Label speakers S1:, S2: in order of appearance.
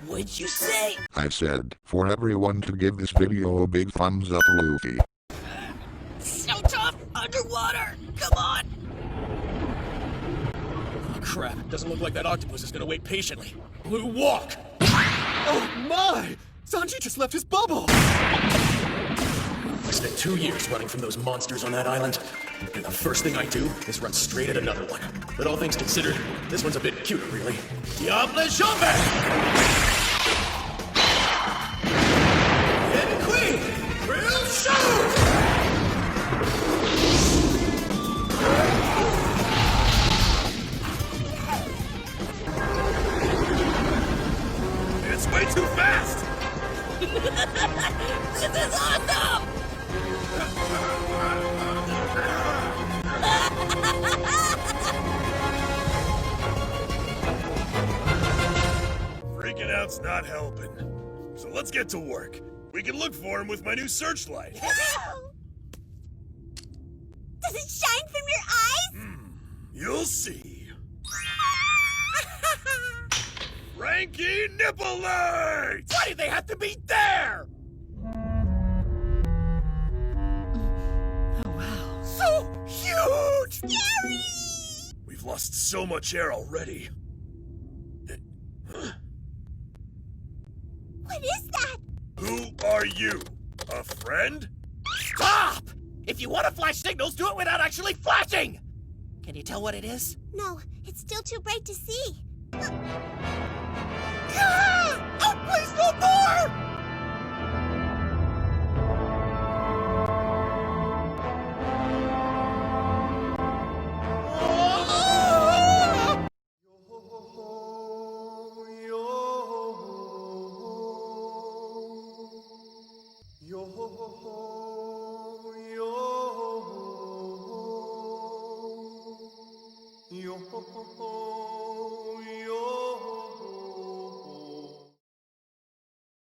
S1: What'd you say?
S2: I said, for everyone to give this video a big thumbs up, Luffy.
S1: So tough underwater! Come on!
S3: Oh crap, doesn't look like that octopus is gonna wait patiently. Blue walk! Oh my! Sanji just left his bubble! I spent 2 years running from those monsters on that island, and the first thing I do is run straight at another one. But all things considered, this one's a bit cuter, really. Diable Jambe! And Queen! Real shoot! It's way too fast!
S1: This is awesome!
S4: Freaking out's not helping. So let's get to work. We can look for him with my new searchlight.
S5: Does it shine from your eyes?
S4: You'll see. Franky Nipple!
S3: Why do they have to be there?
S1: Oh, wow.
S3: So huge!
S5: Scary!
S4: We've lost so much air already.
S5: What is that?
S4: Who are you? A friend?
S3: Stop! If you want to flash signals, do it without actually flashing! Can you tell what it is?
S5: No, it's still too bright to see.
S3: Ah! Oh, please, no more!